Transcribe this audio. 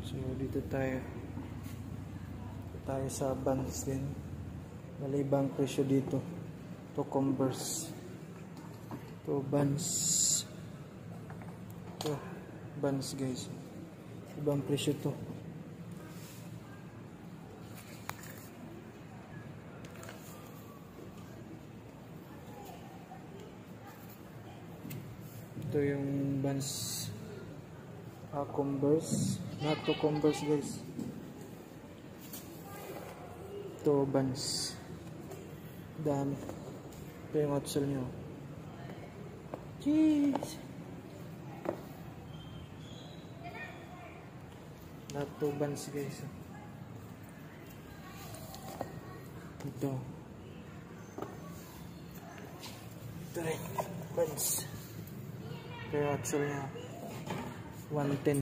So dito tayo sa Vans din. Malibang presyo dito. To Converse. To Vans. To Vans guys. Ibang presyo to. Ito yung Vans Converse. Not to Converse guys. Ito Vans. Dan. Ito yung outsole nyo. Jeez. Not to Vans guys. Ito. Ito rin. Vans. Ito yung outsole nyo. 110.